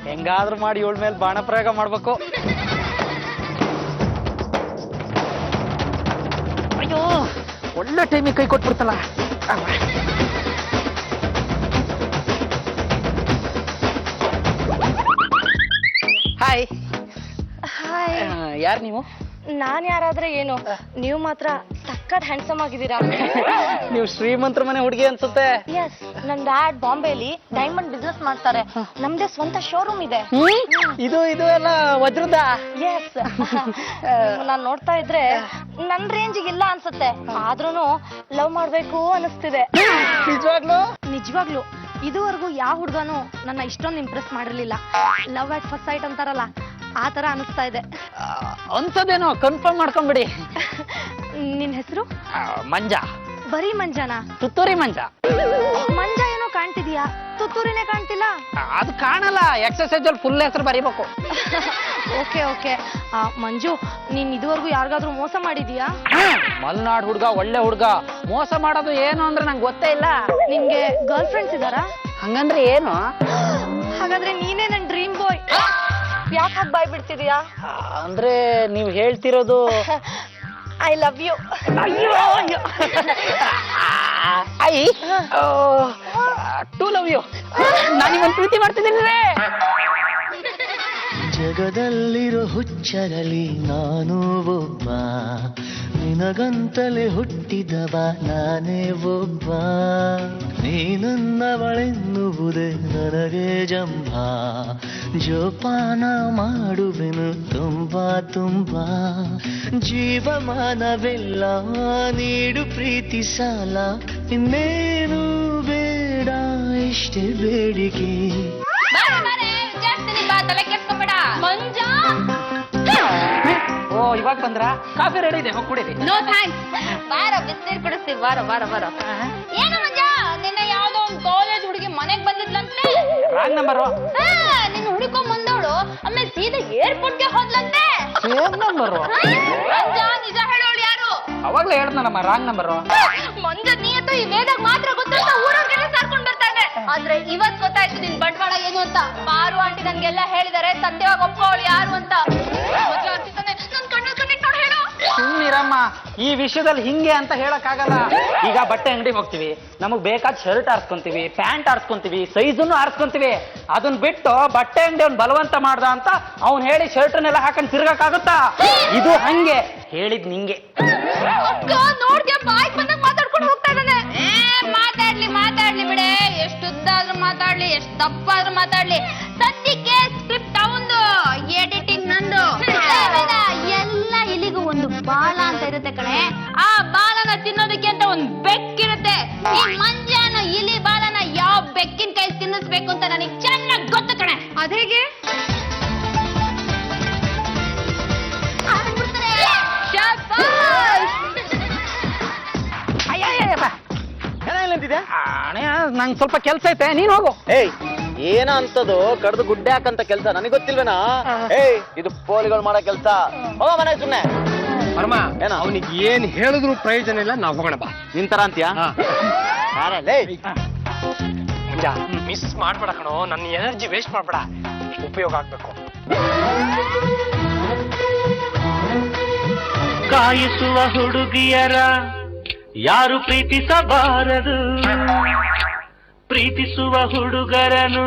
ಹೆಂಗಾದ್ರೂ ಮಾಡಿ ಇವಳ ಮೇಲೆ ಬಾಣ ಪ್ರಯೋಗ ಮಾಡ್ಬೇಕು. ಅಯ್ಯೋ, ಒಳ್ಳೆ ಟೈಮಿಗೆ ಕೈ ಕೊಟ್ಬಿಡ್ತಲ್ಲ. ಹಾಯ್. ಹಾಯ್. ಯಾರು ನೀವು? ನಾನ್ ಯಾರಾದ್ರೆ ಏನು, ನೀವು ಮಾತ್ರ ಸಖತ್ ಹ್ಯಾಂಡ್ಸಮ್ ಆಗಿದ್ದೀರಾ. ನೀವು ಶ್ರೀಮಂತರ ಮನೆ ಹುಡುಗಿ ಅನ್ಸುತ್ತೆ. ಎಸ್, ನನ್ ಡ್ಯಾಡ್ ಬಾಂಬೆಲಿ ಡೈಮಂಡ್ ಬಿಸ್ನೆಸ್ ಮಾಡ್ತಾರೆ. ನಮ್ದೇ ಸ್ವಂತ ಶೋರೂಮ್ ಇದೆ. ಇದು ಎಲ್ಲ ವಜ್ರದ. ಎಸ್, ನಾನ್ ನೋಡ್ತಾ ಇದ್ರೆ ನನ್ ರೇಂಜಿಗೆ ಇಲ್ಲ ಅನ್ಸುತ್ತೆ, ಆದ್ರೂನು ಲವ್ ಮಾಡ್ಬೇಕು ಅನಿಸ್ತಿದೆ. ನಿಜವಾಗ್ಲು ಇದುವರೆಗೂ ಯಾವ ಹುಡ್ಗನು ನನ್ನ ಇಷ್ಟೊಂದು ಇಂಪ್ರೆಸ್ ಮಾಡಿರ್ಲಿಲ್ಲ. ಲವ್ ಅಟ್ ಫಸ್ಟ್ ಸೈಟ್ ಅಂತಾರಲ್ಲ, ಆ ತರ ಅನಿಸ್ತಾ ಇದೆ. ಅನ್ಸದೇನೋ ಕನ್ಫರ್ಮ್ ಮಾಡ್ಕೊಂಬಿಡಿ. ನಿನ್ ಹೆಸರು? ಮಂಜ. ಬರೀ ಮಂಜಾನ? ತುತ್ತೂರಿ ಮಂಜ. ಮಂಜ ಏನೋ ಕಾಣ್ತಿದ್ಯಾ, ತುತ್ತೂರಿನೇ ಕಾಣ್ತಿಲ್ಲ. ಅದು ಕಾಣಲ್ಲ, ಎಕ್ಸರ್ಸೈಸ್ ಅಲ್ಲಿ ಫುಲ್ ಹೆಸರು ಬರೀಬೇಕು. Okay okay. ಮಂಜು, ನೀನ್ ಇದುವರೆಗೂ ಯಾರಿಗಾದ್ರೂ ಮೋಸ ಮಾಡಿದೀಯಾ? ಮಲ್ನಾಡ್ ಹುಡ್ಗ ಒಳ್ಳೆ ಹುಡ್ಗ, ಮೋಸ ಮಾಡೋದು ಏನು ಅಂದ್ರೆ ನಂಗೆ ಗೊತ್ತೇ ಇಲ್ಲ. ನಿನ್ಗೆ ಗರ್ಲ್ ಫ್ರೆಂಡ್ಸ್ ಇದಾರಾ? ಹಂಗಂದ್ರೆ ಏನು? ಹಾಗಾದ್ರೆ ನೀನೇ ನನ್ ಡ್ರೀಮ್ ಬಾಯ್. ಯಾಕೆ ಹಾಗೆ ಬಾಯ್ ಬಿಡ್ತಿದೀಯಾ? ಅಂದ್ರೆ ನೀವ್ ಹೇಳ್ತಿರೋದು I love you. I too love you. ನಾನಿಗೊಂದು ಪ್ರೀತಿ ಮಾಡ್ತಿದ್ದೀನಿ. ಜಗದಲ್ಲಿರೋ ಹುಚ್ಚರಲಿ ನಾನು ಒಬ್ಬ, ನಿನಗಂತಲೇ ಹುಟ್ಟಿದವ ನಾನೇ ಒಬ್ಬ, ನೀನನ್ನವಳೆನ್ನುವುದೇ ನನಗೆ ಜಂಭ, ಜೋಪಾನ ಮಾಡುವೆನು ತುಂಬಾ ತುಂಬಾ, ಜೀವಮಾನವೆಲ್ಲ ನೀಡು ಪ್ರೀತಿ ಸಾಲ, ಇನ್ನೇನು ಬೇಡ ಇಷ್ಟೇ ಬೇಡಿಕೆ. ಓ, ಇವಾಗ ಬಂದ್ರ? ಕಾಫಿ ರೆಡಿ ಇದೆ, ಹೋಗಿ ಕುಡೀರಿ. No thanks. ಬಾರ, ಬಿಸಿನೀರು ಕುಡಿಸ್ತೀವಿ. ಬಾರ ಬಾರ ಬಾರ. ಏನು ಮಂಜ, ನಿನ್ನ ಯಾವ್ದೋ ಒಂದು ಕಾಲೇಜ್ ಹುಡುಗಿ ಮನೆಗ್ ಬಂದಿದ್ಲಂತೆ. Wrong number. ನಿನ್ನ ಹುಡುಕೊಂಡ್ ಬಂದವಳು ಆಮೇಲೆ ಸೀದಾ ಏರ್ಪೋರ್ಟ್ಗೆ ಹೋದ್ಲಂತೆ. Same number. ಮಂಜ, ನಿಜ ಹೇಳೋಳು ಯಾರು? ಅವಾಗ್ಲೇ ಹೇಳ್ದನಮ್ಮ, ರಾಂಗ್ ನಂಬರು. ಮಂಜ, ನೀಯಂತೂ ಈ ವೇದಾಗ ಮಾತ್ರ ಗೊತ್ತಂತ ಊರೊಳಗೆಲ್ಲ ಸಾರ್ಕೊಂಡ್ ಬರ್ತಾನೆ. ಆದ್ರೆ ಇವತ್ ಗೊತ್ತಾಯ್ತು ನಿನ್ ಬಂಡವಾಳ ಏನು ಅಂತ. ಪಾರು ಆಂಟಿ ನನ್ಗೆಲ್ಲ ಹೇಳಿದಾರೆ, ಸತ್ಯವಾಗಿ ಒಪ್ಕೊಳ್ಳಿ ಯಾರು ಅಂತ. ನನ್ ಕಣ್ಣಲ್ಲಿ ಕಣ್ಣಿಟ್ಟು ನೋಡಿ ಹೇಳು. ಸುಮ್ಮನಿರಮ್ಮ, ಈ ವಿಷಯದಲ್ಲಿ ಹಿಂಗೆ ಅಂತ ಹೇಳಕ್ ಆಗಲ್ಲ. ಈಗ ಬಟ್ಟೆ ಅಂಗಡಿಗೆ ಹೋಗ್ತೀವಿ, ನಮಗ್ ಬೇಕಾದ ಶರ್ಟ್ ಆರ್ಸ್ಕೊಂತೀವಿ, ಪ್ಯಾಂಟ್ ಆರ್ಸ್ಕೊಂತೀವಿ, ಸೈಜನ್ನು ಆರ್ಸ್ಕೊಂತೀವಿ. ಅದನ್ನ ಬಿಟ್ಟು ಬಟ್ಟೆ ಅಂಗಡಿ ಅವ್ನು ಬಲವಂತ ಮಾಡ್ದ ಅಂತ ಅವ್ನು ಹೇಳಿ ಶರ್ಟ್ನೆಲ್ಲ ಹಾಕೊಂಡ್ ತಿರ್ಗಕ್ಕಾಗುತ್ತಾ? ಇದು ಹಂಗೆ ಹೇಳಿದ್ ನಿಂಗೆ. ಅಕ್ಕ, ನೋಡ್ದ್ಯಾ, ಬಾಯ್ ಬಂದಾಗ ಮಾತಾಡ್ಕೊಂಡು ಹೋಗ್ತಾ ಇದ್ದಾನೆ. ಮಾತಾಡ್ಲಿ ಬಿಡೆ, ಎಷ್ಟು ಉದ್ದ ಆದ್ರೂ ಮಾತಾಡ್ಲಿ, ಎಷ್ಟು ದಪ್ಪ ಆದ್ರೂ ಮಾತಾಡ್ಲಿ. ಸದ್ಯಕ್ಕೆ ಸ್ಕ್ರಿಪ್ಟ್ ಅವಂದು, ಎಡಿಟಿಂಗ್ ನಂದು. ಎಲ್ಲ ಇಲಿಗೂ ಒಂದು ಬಾಲ ಅಂತ ಇರುತ್ತೆ ಕಣೆ. ಆ ಬಾಲನ ತಿನ್ನೋದಕ್ಕೆ ಅಂತ ಒಂದು ಬೆಕ್ಕಿರುತ್ತೆ. ಈ ಮಂಜಾನ ಇಲಿ ಬಾಲನ ಯಾವ ಬೆಕ್ಕಿನ ಕೈ ತಿನ್ನಿಸ್ಬೇಕು ಅಂತ ನನಗೆ ಚೆನ್ನಾಗಿ ಗೊತ್ತು ಕಣೆ. ಅದೇಗೆ? ನಂಗೆ ಸ್ವಲ್ಪ ಕೆಲ್ಸ ಐತೆ, ನೀನ್ ಹೋಗು. ಏಯ್, ಏನ ಅಂತದು ಕಡ್ದು ಗುಡ್ಡೆ ಹಾಕಂತ ಕೆಲ್ಸ ನನಗೆ ಗೊತ್ತಿಲ್ವೇನಾ? ಏಯ್, ಇದು ಪೋಲಿಗಳು ಮಾಡೋ ಕೆಲ್ಸ. ಹೋಗ ಮನೆ ಸುಮ್ನೆ. ವರ್ಮ, ಏನ? ಅವನಿಗೆ ಏನ್ ಹೇಳಿದ್ರು ಪ್ರಯೋಜನ ಇಲ್ಲ, ನಾವು ಹೋಗೋಣ ಬಾ. ನಿಂತರ ಅಂತೀಯಾ? ಮಂಜ, ಮಿಸ್ ಮಾಡ್ಬೇಡ ಕಣೋ, ನನ್ನ ಎನರ್ಜಿ ವೇಸ್ಟ್ ಮಾಡ್ಬೇಡ, ಉಪಯೋಗ ಆಗ್ಬೇಕು. ಕಾಯಿಸುವ ಹುಡುಗಿಯರ ಯಾರು ಪ್ರೀತಿಸಬಾರದು, ಪ್ರೀತಿಸುವ ಹುಡುಗರನು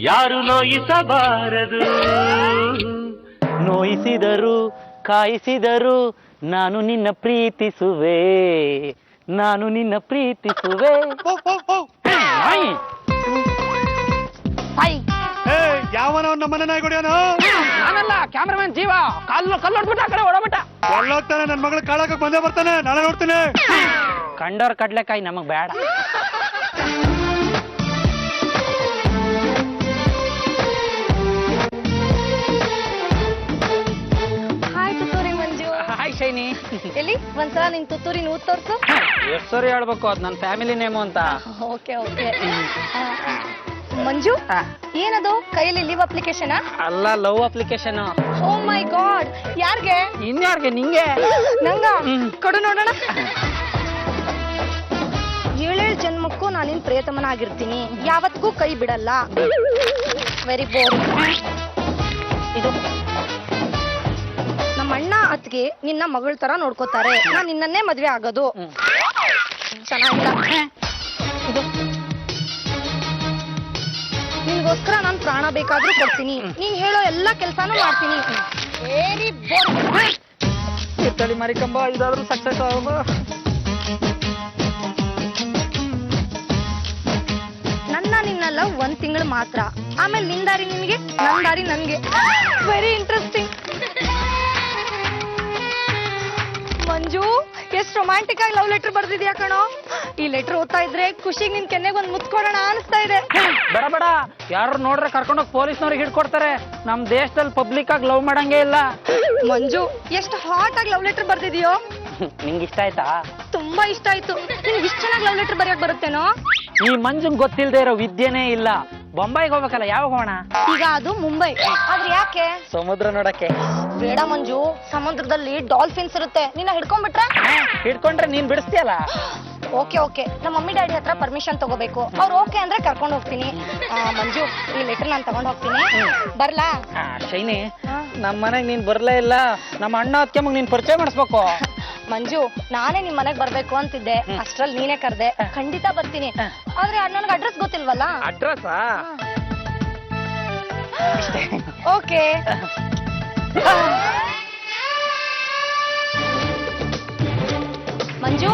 ಯಾರು ನೋಯಿಸಬಾರದು, ನೋಯಿಸಿದರು ಕಾಯಿಸಿದರು ನಾನು ನಿನ್ನ ಪ್ರೀತಿಸುವೆ, ನಾನು ನಿನ್ನ ಪ್ರೀತಿಸುವೆ. ಯಾವನ ನಮ್ಮನ್ನ ನಾಯಿ ಹೊಡಿಯೋನು? ನಾನಲ್ಲ, ಕ್ಯಾಮ್ರಾಮನ್ ಜೀವ. ಕಲ್ಲೊಡ್ಬಿಟ್ಟ ಆ ಕಡೆ ಹೊಡಬಿಟ್ಟ. ಎಲ್ಲೋಗ್ತಾನೆ, ನನ್ ಮಗಳ ಕಾಳಾಕ ಬಂದೇ ಬರ್ತಾನೆ, ನಾಳೆ ನೋಡ್ತೀನಿ. ಕಂಡೋರ್ ಕಡ್ಲೆಕಾಯಿ ನಮಗ್ ಬೇಡ. ಹಾಯ್ ತುತ್ತೂರಿ ಮಂಜು. Hi shiny. ಎಲ್ಲಿ ಒಂದ್ಸಲ ನಿನ್ ತುತ್ತೂರಿ ನೂತ್ ತೋರ್ಸು. ಎಷ್ಟು ಸರಿ ಹೇಳ್ಬೇಕು, ಅದ್ ನನ್ನ ಫ್ಯಾಮಿಲಿ ನೇಮು ಅಂತ. Okay okay. ಮಂಜು, ಏನದು ಕೈಯಲ್ಲಿ ಲೀವ್ ಅಪ್ಲಿಕೇಶನ್? ಅಲ್ಲ, love application. Oh my god, ಯಾರ್ಗೆ? ಇನ್ಯಾರ್ಗೆ? ನಿಂಗೆ. ನಂಗ ಕೊಡು ನೋಡೋಣ. 7 ಜನ್ಮಕ್ಕೂ ನಾನಿನ್ ಪ್ರಿಯತಮನ ಆಗಿರ್ತೀನಿ, ಯಾವತ್ತಿಗೂ ಕೈ ಬಿಡಲ್ಲ. Very boring. ಇದು ನಮ್ಮ ಅಣ್ಣ ಅತ್ತಿಗೆ ನಿನ್ನ ಮಗಳ ತರ ನೋಡ್ಕೋತಾರೆ, ನಾನ್ ನಿನ್ನನ್ನೇ ಮದ್ವೆ ಆಗೋದು. ಚೆನ್ನಾಗಿಲ್ಲ. ಇದು ನಿನ್ಗೋಸ್ಕರ ನಾನ್ ಪ್ರಾಣ ಬೇಕಾದ್ರೂ ಕೊಡ್ತೀನಿ, ನೀನ್ ಹೇಳೋ ಎಲ್ಲಾ ಕೆಲ್ಸಾನು ಮಾಡ್ತೀನಿ. Very boring. ತೀರ್ಥಳಿ ಮಾರಿಕಂಬ ಇದಾದ್ರೂ ಸಕ್ಸಸ್ ಆಗೋದು. ನಿನ್ನ ಲವ್ 1 ತಿಂಗಳು ಮಾತ್ರ, ಆಮೇಲೆ ನಿನ್ ದಾರಿ ನಿನ್ಗೆ, ನನ್ ದಾರಿ ನನ್ಗೆ. Very interesting. ಮಂಜು, ಎಷ್ಟು ರೊಮ್ಯಾಂಟಿಕ್ ಆಗಿ ಲವ್ ಲೆಟರ್ ಬರ್ದಿದ್ಯಾ ಕಣೋ. ಈ ಲೆಟರ್ ಓದ್ತಾ ಇದ್ರೆ ಖುಷಿಗೆ ನಿನ್ ಕೆನ್ನೆಗೆ ಒಂದ್ ಮುತ್ಕೊಡೋಣ ಅನಿಸ್ತಾ ಇದೆ. ಬೇಡ ಬೇಡ, ಯಾರು ನೋಡ್ರೆ ಕರ್ಕೊಂಡೋಗಿ ಪೊಲೀಸ್ನವ್ರಿಗೆ ಹಿಡ್ಕೊಡ್ತಾರೆ. ನಮ್ ದೇಶದಲ್ಲಿ ಪಬ್ಲಿಕ್ ಆಗಿ ಲವ್ ಮಾಡಂಗೇ ಇಲ್ಲ. ಮಂಜು, ಎಷ್ಟು ಹಾಟ್ ಆಗಿ ಲವ್ ಲೆಟರ್ ಬರ್ದಿದ್ಯೋ. ನಿಂಗೆ ಇಷ್ಟ ಆಯ್ತಾ? ತುಂಬಾ ಇಷ್ಟ ಆಯ್ತು. ನಿನ್ಗೆ ಇಷ್ಟ ಚೆನ್ನಾಗಿ ಲವ್ ಲೆಟರ್ ಬರೆಯಕ್ ಬರುತ್ತೇನೋ? ಈ ಮಂಜುನ್ ಗೊತ್ತಿಲ್ದೇ ಇರೋ ವಿದ್ಯೆನೇ ಇಲ್ಲ. ಬೊಂಬೈಗೆ ಹೋಗ್ಬೇಕಲ್ಲ, ಯಾವಾಗ ಹೋಗೋಣ? ಈಗ ಅದು ಮುಂಬೈ. ಆದ್ರೆ ಯಾಕೆ? ಸಮುದ್ರ ನೋಡಕ್ಕೆ. ಬೇಡ ಮಂಜು, ಸಮುದ್ರದಲ್ಲಿ ಡಾಲ್ಫಿನ್ಸ್ ಇರುತ್ತೆ, ನಿನ್ನ ಹಿಡ್ಕೊಂಡ್ಬಿಟ್ರೆ? ಹಿಡ್ಕೊಂಡ್ರೆ ನೀನ್ ಬಿಡಿಸ್ತೀಯಲ್ಲ. ಓಕೆ ಓಕೆ, ನಮ್ಮ ಮಮ್ಮಿ ಡ್ಯಾಡಿ ಹತ್ರ ಪರ್ಮಿಷನ್ ತಗೋಬೇಕು. ಅವ್ರು ಓಕೆ ಅಂದ್ರೆ ಕರ್ಕೊಂಡು ಹೋಗ್ತೀನಿ. ಮಂಜು, ಈ ಲೆಟರ್ ನಾನು ತಗೊಂಡ್ ಹೋಗ್ತೀನಿ. ಬರ್ಲಾ? ಶೈನಿ, ನಮ್ಮ ಮನೆಗ್ ನೀನ್ ಬರ್ಲೇ ಇಲ್ಲ. ನಮ್ಮ ಅಣ್ಣ ಅತ್ತೆಮ್ಮಗ್ ನೀನ್ ಪರಿಚಯ ಮಾಡಿಸ್ಬೇಕು. ಮಂಜು, ನಾನೇ ನಿಮ್ ಮನೆಗ್ ಬರ್ಬೇಕು ಅಂತಿದ್ದೆ, ಅಷ್ಟ್ರಲ್ಲಿ ನೀನೇ ಕರ್ದೆ. ಖಂಡಿತ ಬರ್ತೀನಿ. ಆದ್ರೆ ನನ್ಗೆ ಅಡ್ರೆಸ್ ಗೊತ್ತಿಲ್ವಲ್ಲ. Address okay. ಮಂಜು,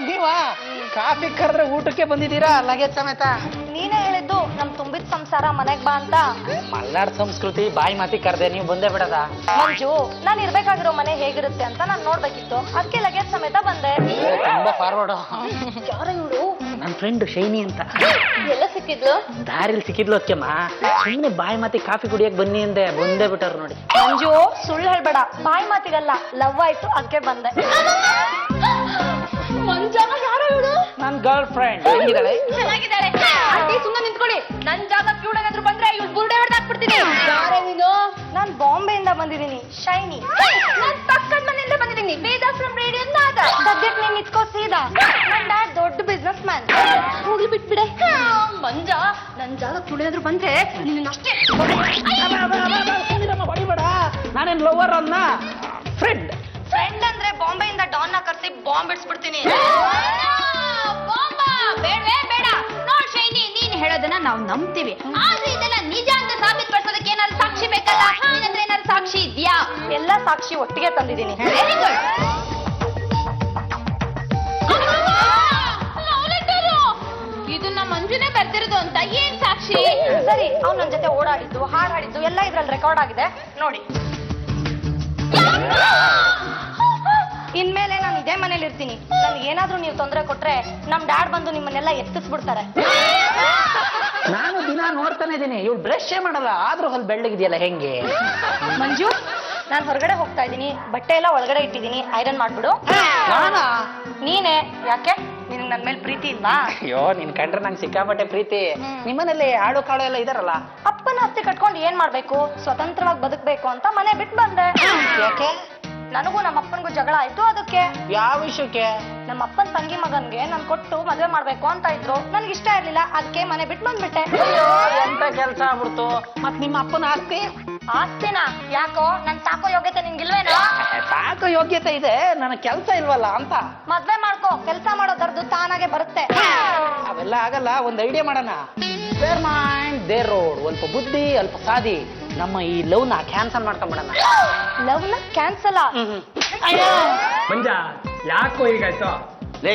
ನೀವಾ ಕಾಫಿ ಕರೆದ್ರೆ ಊಟಕ್ಕೆ ಬಂದಿದ್ದೀರಾ ಲಗೇಜ್ ಸಮೇತ? ನೀನೇ ಹೇಳಿದ್ದು ನಮ್ ತುಂಬಿದ ಸಂಸಾರ ಮನೆಗ್ ಬಾ ಅಂತ. ಮಲ್ನಾಡ್ ಸಂಸ್ಕೃತಿ ಬಾಯಿ ಮಾತಿ ಕರ್ದೆ, ನೀವು ಬಂದೇ ಬಿಡದ? ಮಂಜು, ನಾನ್ ಇರ್ಬೇಕಾಗಿರೋ ಮನೆ ಹೇಗಿರುತ್ತೆ ಅಂತ ನಾನ್ ನೋಡ್ಬೇಕಿತ್ತು, ಅದಕ್ಕೆ ಲಗೇಜ್ ಸಮೇತ ಬಂದೆ. ತುಂಬಾ ಫಾರ್ವರ್ಡ್. ಯಾರ ಇವಳು? ನನ್ ಫ್ರೆಂಡ್ ಶೈನಿ ಅಂತ. ಎಲ್ಲ ಸಿಕ್ಕಿದ್ಲು? ದಾರಿಲಿ ಸಿಕ್ಕಿದ್ಲು ಅಕ್ಕಮ್ಮ. ಸುಮ್ಮನೆ ಬಾಯಿ ಮಾತಿ ಕಾಫಿ ಕುಡಿಯಕ್ ಬನ್ನಿ ಅಂದೆ, ಬಂದೇ ಬಿಟ್ಟಾರ ನೋಡಿ. ಮಂಜು, ಸುಳ್ಳು ಹೇಳ್ಬೇಡ. ಬಾಯಿ ಮಾತಿಗಲ್ಲ, ಲವ್ ಆಯ್ತು, ಅದಕ್ಕೆ ಬಂದೆ. ಮಂಜಾಗ ಯಾರ ಇವಳು? ನನ್ ಗರ್ಲ್ ಫ್ರೆಂಡ್. ಹೆಂಗಿದ್ದಾಳೆ? ಚೆನ್ನಾಗಿದ್ದಾಳೆ. ಆಂಟಿ, ಸುಮ್ಮನೆ ನಿಂತ್ಕೊಳ್ಳಿ. ನನ್ ಜಾಗಕ್ಕೆ ಇವಳೇನಾದ್ರೂ ಬಂದ್ರೆ ಇವಳು ಬುರುಡೆ ಹೊಡೆದಾಕ್ಬಿಡ್ತೀನಿ. ಯಾರೇ ನೀನು? ನಾನ್ ಬಾಂಬೆಯಿಂದ ಬಂದಿದ್ದೀನಿ, ಶೈನಿ. ನಾನ್ ಪಕ್ಕದ ಮನೆಯಿಂದ ಬಂದಿದ್ದೀನಿ, ವೇದಾಸ್ ಫ್ರಮ್ ರೇಡಿಯೋ ನಾಗ. ಸದ್ಯಕ್ಕೆ ನೀನ್ ನಿತ್ಕೋ ಸೀದಾ. ನನ್ ಡ್ಯಾಡ್ ದೊಡ್ಡ ಬಿಸ್ನೆಸ್ ಮ್ಯಾನ್. ಹೋಗ್ಲಿ ಬಿಟ್ಬಿಡೆ. ಮಂಜ, ನನ್ ಜಾಗಕ್ಕೆ ಇವಳೇನಾದ್ರೂ ಬಂದ್ರೆ ನಿನ್ನ ಅಷ್ಟೇ. ಹೊಡಿಬೇಡ, ನಾನೇನ್ ಲವರ್ ಅನ್ನ, ಫ್ರೆಂಡ್. ಫ್ರೆಂಡ್ ಅಂದ್ರೆ ಬಾಂಬೆಯಿಂದ ಡಾನ್ನ ಕರ್ಸಿ ಬಾಂಬ್ ಇಡ್ಸ್ಬಿಡ್ತೀನಿ. ಬೇಡವೇ ಬೇಡ. ನೋಡ್ ಶೈನಿ, ನೀನ್ ಹೇಳೋದನ್ನ ನಾವು ನಂಬ್ತೀವಿ, ಆದ್ರೆ ಇದೆಲ್ಲ ನಿಜ ಅಂತ ಸಾಬೀತುಪಡಿಸೋದಕ್ಕೆ ಏನಾದ್ರು ಸಾಕ್ಷಿ ಬೇಕಲ್ಲ. ನಿನ್ನತ್ರ ಏನಾದ್ರು ಸಾಕ್ಷಿ ಇದ್ಯಾ? ಎಲ್ಲ ಸಾಕ್ಷಿ ಒಟ್ಟಿಗೆ ತಂದಿದ್ದೀನಿ. Very good. ಇದನ್ನ ಮಂಜುನೇ ಬರ್ತಿರೋದು ಅಂತ ಏನ್ ಸಾಕ್ಷಿ? ಸರಿ, ಅವ್ನು ನನ್ ಜೊತೆ ಓಡಾಡಿದ್ದು, ಹಾಡ್ ಹಾಡಿದ್ದು ಎಲ್ಲ ಇದ್ರಲ್ಲಿ ರೆಕಾರ್ಡ್ ಆಗಿದೆ ನೋಡಿ. ಇನ್ಮೇಲೆ ನಾನು ಇದೇ ಮನೇಲಿ ಇರ್ತೀನಿ. ನನ್ಗೆ ಏನಾದ್ರೂ ನೀವು ತೊಂದರೆ ಕೊಟ್ರೆ ನಮ್ ಡ್ಯಾಡ್ ಬಂದು ನಿಮ್ಮನ್ನೆಲ್ಲ ಎತ್ತಿಸ್ಬಿಡ್ತಾರೆ. ನಾನು ದಿನ ನೋಡ್ತಾನೆ ಇದೀನಿ, ಇವ್ಳು ಬ್ರಷ್ ಮಾಡಲ್ಲ, ಆದ್ರೂ ಅಲ್ಲಿ ಬೆಳ್ಳಗಿದೆಯಲ್ಲ, ಹೆಂಗೆ? ಮಂಜು, ನಾನ್ ಹೊರಗಡೆ ಹೋಗ್ತಾ ಇದ್ದೀನಿ, ಬಟ್ಟೆ ಎಲ್ಲ ಒಳಗಡೆ ಇಟ್ಟಿದ್ದೀನಿ, ಐರನ್ ಮಾಡ್ಬಿಡು. ನಾನಾ? ನೀನೇ. ಯಾಕೆ, ನಿನಗೆ ನನ್ ಮೇಲೆ ಪ್ರೀತಿ ಇಲ್ವಾ? ಅಯ್ಯೋ, ನಿನ್ ಕಂಡ್ರೆ ನಂಗೆ ಸಿಕ್ಕಾಪಟ್ಟೆ ಪ್ರೀತಿ. ನಿಮ್ಮನೇಲಿ ಆಳು ಕಾಳು ಎಲ್ಲ ಇದಾರಲ್ಲ? ಅಪ್ಪನ ಹತ್ತಿ ಕಟ್ಕೊಂಡು ಏನ್ ಮಾಡ್ಬೇಕು, ಸ್ವತಂತ್ರವಾಗಿ ಬದುಕ್ಬೇಕು ಅಂತ ಮನೆ ಬಿಟ್ಟು ಬಂದೆ. ಯಾಕೆ? ನನಗೂ ನಮ್ಮ ಅಪ್ಪನಿಗೂ ಜಗಳ ಆಯ್ತು, ಅದಕ್ಕೆ. ಯಾವ ವಿಷಯಕ್ಕೆ? ನಮ್ಮ ಅಪ್ಪನ ತಂಗಿ ಮಗನ್ಗೆ ನಾನು ಕೊಟ್ಟು ಮದುವೆ ಮಾಡ್ಬೇಕು ಅಂತ ಇದ್ರು, ನನ್ಗೆ ಇಷ್ಟ ಇರ್ಲಿಲ್ಲ, ಅದಕ್ಕೆ ಮನೆ ಬಿಟ್ಟು ಬಂದ್ಬಿಟ್ಟೆ. ಎಂತ ಕೆಲ್ಸ ಆಗ್ಬಿಡ್ತು. ಮತ್ ನಿಮ್ಮ ಅಪ್ಪನ ಆಸ್ತಿ? ಆಸ್ತಿನ? ಯಾಕೋ, ನನ್ ಸಾಕೋ ಯೋಗ್ಯತೆ ನಿನ್ಗಿಲ್ವೇನೋ? ಸಾಕು ಯೋಗ್ಯತೆ ಇದೆ, ನನಗೆ ಕೆಲ್ಸ ಇಲ್ವಲ್ಲ ಅಂತ. ಮದ್ವೆ ಮಾಡ್ಕೋ, ಕೆಲ್ಸ ಮಾಡೋದರ್ದು ತಾನಾಗೆ ಬರುತ್ತೆ. ಅವೆಲ್ಲ ಆಗಲ್ಲ, ಒಂದ್ ಐಡಿಯಾ ಮಾಡೋಣ. Their mind their road. ಅಲ್ಪ ಬುದ್ಧಿ ಅಲ್ಪ ಸಾದಿ. ನಮ್ಮ ಈ ಲವ್ ನ ಕ್ಯಾನ್ಸಲ್ ಮಾಡ್ಕೊಂಡ್ಬಿಡೋಣ. ಲವ್ ನ ಕ್ಯಾನ್ಸಲ್? ಮಂಜ, ಯಾಕೋ ಹೀಗಾಯ್ತು? ಲೇ,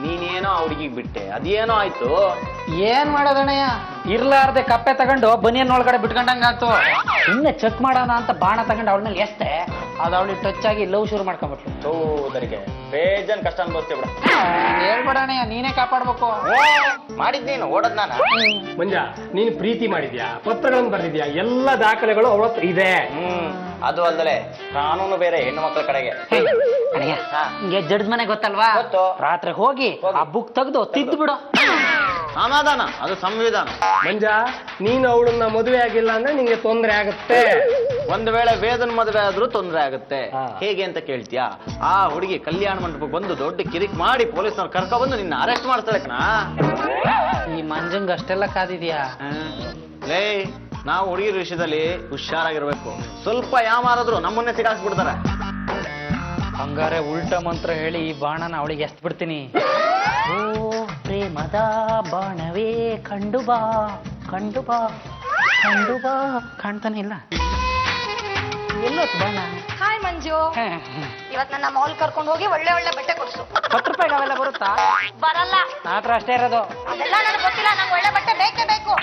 ನೀನೇನೋ ಆ ಹುಡುಗಿಗೆ ಬಿಟ್ಟೆ, ಅದೇನೋ ಆಯ್ತು. ಏನ್ ಮಾಡೋದಣ್ಣಯ್ಯ, ಇರ್ಲಾರ್ದೆ ಕಪ್ಪೆ ತಗೊಂಡು ಬನಿಯನ್ ಒಳಗಡೆ ಬಿಟ್ಕೊಂಡಂಗಾಯ್ತು. ಇನ್ನ ಚೆಕ್ ಮಾಡೋಣ ಅಂತ ಬಾಣ ತಗೊಂಡು ಅವಳ ಮೇಲೆ ಎಷ್ಟೇ, ಅದು ಅವಳಿಗೆ ಟಚ್ ಆಗಿ ಲವ್ ಶುರು ಮಾಡ್ಕೊಂಡ್ಬಿಟ್ಲು. ಹೌದರಿಗೆ ಬೇಜನ್ ಕಷ್ಟ ಅನ್ಭವಿಸ್ತೇವೆ ಬಿಡ. ಹೇಳ್ಬೇಡಣ್ಣಯ್ಯ, ನೀನೇ ಕಾಪಾಡ್ಬೇಕು. ಮಾಡಿದ್ನೇನು, ಓಡದ್ ನಾನು. ಮಂಜ, ನೀನು ಪ್ರೀತಿ ಮಾಡಿದ್ಯಾ, ಪತ್ರಗಳನ್ನು ಬರ್ದಿದ್ಯಾ, ಎಲ್ಲ ದಾಖಲೆಗಳು ಅವಳ ಹತ್ರ ಇದೆ. ಅದು ಅಲ್ಲದೆ ಕಾನೂನು ಬೇರೆ ಹೆಣ್ಣು ಮಕ್ಕಳ ಕಡೆಗೆ. ಅಣ್ಣಯ್ಯ, ಹಾ. ಹಿಂಗೆ ಜಡ್ಜ್ ಮನೆ ಗೊತ್ತಲ್ವಾ? ಗೊತ್ತು. ರಾತ್ರಿ ಹೋಗಿ ಆ ಬುಕ್ ತೆಗ್ದು ತಿದ್ದು ಬಿಡು. ಸಮಾಧಾನ, ಅದು ಸಂವಿಧಾನ. ಮಂಜ, ನೀನು ಅವಳನ್ನ ಮದುವೆ ಆಗಿಲ್ಲ ಅಂದ್ರೆ ನಿಂಗೆ ತೊಂದರೆ ಆಗುತ್ತೆ. ಒಂದ್ ವೇಳೆ ವೇದನ್ ಮದುವೆ ಆದ್ರೂ ತೊಂದರೆ ಆಗುತ್ತೆ. ಹಾ. ಹೇಗೆ ಅಂತ ಕೇಳ್ತೀಯಾ? ಆ ಹುಡುಗಿ ಕಲ್ಯಾಣ ಮಂಟಪಕ್ಕೆ ಬಂದು ದೊಡ್ಡ ಕಿರಿಕ್ ಮಾಡಿ ಪೊಲೀಸ್ನವ್ರು ಕರ್ಕೊಬಂದು ನಿನ್ನ ಅರೆಸ್ಟ್ ಮಾಡ್ತಾಳೆ ಕಣ. ಈ ಮಂಜಂಗ್ ಅಷ್ಟೆಲ್ಲ ಕಾದಿದ್ಯಾ? ಲೇ, ನಾವು ಹುಡುಗಿರ ವಿಷಯದಲ್ಲಿ ಹುಷಾರಾಗಿರ್ಬೇಕು. ಸ್ವಲ್ಪ ಯಾಮಾರಾದ್ರು ನಮ್ಮನ್ನೇ ಸಿಗಾಕ್ಸ್ಬಿಡ್ತಾರೆ. ಹಂಗಾರೆ ಉಲ್ಟಾ ಮಂತ್ರ ಹೇಳಿ ಈ ಬಾಣನ ಅವಳಿಗೆ ಎಷ್ಟ್ ಬಿಡ್ತೀನಿ. ಓ ಪ್ರೇಮದ ಬಾಣವೇ ಕಂಡು ಬಾ, ಕಂಡು ಬಾ, ಕಂಡು ಬಾ. ಕಾಣ್ತಾನೆ ಇಲ್ಲ. ಎಲ್ಲಿ ಬಾಣ ಹಾಯ್ ಮಂಜು, ಇವತ್ ನನ್ನ ಮಾಲ್ ಕರ್ಕೊಂಡು ಹೋಗಿ ಒಳ್ಳೆ ಒಳ್ಳೆ ಬಟ್ಟೆ ಕೊಡ್ಸು. 10 ರೂಪಾಯಿಗೆ ಅವೆಲ್ಲ ಬರುತ್ತಾ? ಬರಲ್ಲ, ಮಾತ್ರ ಅಷ್ಟೇ ಇರೋದು. ಅದೆಲ್ಲ ನನಗೆ ಗೊತ್ತಿಲ್ಲ. ನಂಗೆ ಒಳ್ಳೆ ಬಟ್ಟೆ ಬೇಕೇ ಬೇಕು.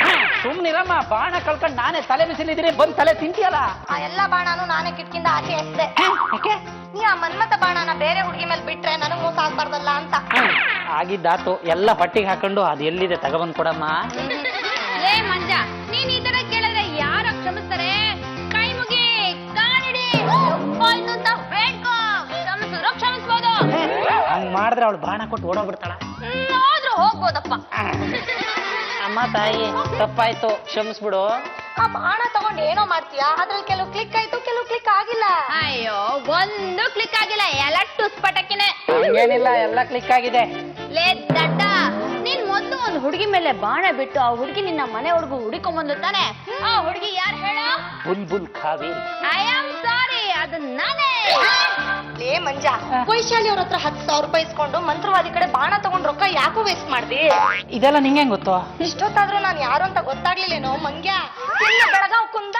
ಸುಮ್ನಿರಮ್ಮ, ಬಾಣ ಕಳ್ಕೊಂಡು ನಾನೇ ತಲೆ ಬಿಸಿಲಿದ್ದೀನಿ, ಬಂದ್ ತಲೆ ತಿಂತೀಯಲ್ಲ. ಆ ಎಲ್ಲ ಬಾಣನು ನಾನೇ ಕಿಟ್ಕಿಂದ ಆಚೆ ಎಸ್ದೆ. ಯಾಕೆ? ನೀ ಆ ಮನ್ಮತ ಬಾಣನ ಬೇರೆ ಹುಡುಗಿ ಮೇಲೆ ಬಿಟ್ರೆ ನನಗ್ ಮೋಸ ಆಗ್ಬಾರ್ದಲ್ಲ ಅಂತ. ಆಗಿದ್ದಾತು, ಎಲ್ಲ ಹೊಟ್ಟಿಗೆ ಹಾಕೊಂಡು ಅದು ಎಲ್ಲಿದೆ ತಗೊಬಂದ್ ಕೊಡಮ್ಮ. ಏ ಮಂಜ, ನೀನ್ ಈ ತರ ಕೇಳಿದ್ರೆ ಯಾರ ಕ್ಷಮಿಸ್ತಾರೆ? ಕೈ ಮುಗಿ, ಕಾಣಿಡಿ, ಹೋಯ್ತು ಅಂತ ಬೇಡ್ಕೋ. ಕ್ಷಮಿಸಿದ್ರು ಕ್ಷಮಿಸ್ಬೋದು. ಹಂಗ್ ಮಾಡಿದ್ರೆ ಅವಳು ಬಾಣ ಕೊಟ್ಟು ಓಡೋಗ್ಬಿಡ್ತಾಳ. ಆದ್ರೂ ಹೋಗ್ಬೋದಪ್ಪ. ಅಮ್ಮ ತಾಯಿ, ತಪ್ಪಾಯ್ತು, ಕ್ಷಮಿಸ್ಬಿಡು. ಆ ಬಾಣ ತಗೊಂಡ್ ಏನೋ ಮಾಡ್ತೀಯಾ? ಅದ್ರಲ್ಲಿ ಕೆಲವು ಕ್ಲಿಕ್ ಆಯ್ತು, ಕೆಲವು ಕ್ಲಿಕ್ ಆಗಿಲ್ಲ. ಅಯ್ಯೋ, ಒಂದು ಕ್ಲಿಕ್ ಆಗಿಲ್ಲ, ಎಲ್ಲ ಟುಸ್ ಪಟಕಿನೇ. ಹಂಗೇನಿಲ್ಲ, ಎಲ್ಲ ಕ್ಲಿಕ್ ಆಗಿದೆ. ಲೇ ದಡ್ಡ, ನೀನ್ ಮೊದ್ಲು ಒಂದ್ ಹುಡುಗಿ ಮೇಲೆ ಬಾಣ ಬಿಟ್ಟು ಆ ಹುಡುಗಿ ನಿನ್ನ ಮನೆ ಹುಡುಗ ಹುಡಿಕೊಂಡ್ಬಂದು ತಾನೆ. ಆ ಹುಡುಗಿ ಯಾರು ಹೇಳ? Bulbul Kaveri. I am sorry, ಅದು ನಾನೇ. ಲೇ ಮಂಜ, ವೈಶಾಲಿ ಅವ್ರ ಹತ್ರ 10,000 ರೂಪಾಯಿ ಇಸ್ಕೊಂಡು ಮಂತ್ರವಾದಿ ಕಡೆ ಬಾಣ ತಗೊಂಡ್ ರೊಕ್ಕ ಯಾಕೋ ವೇಸ್ಟ್ ಮಾಡ್ದಿ? ಇದೆಲ್ಲ ನಿಂಗೆ ಗೊತ್ತು? ಇಷ್ಟೊತ್ತಾದ್ರೂ ನಾನ್ ಯಾರು ಅಂತ ಗೊತ್ತಾಗ್ಲಿಲ್ಲೇನೋ ಮಂಗ್ಯ. ಬೆಳಗಾವ್ ಕುಂದ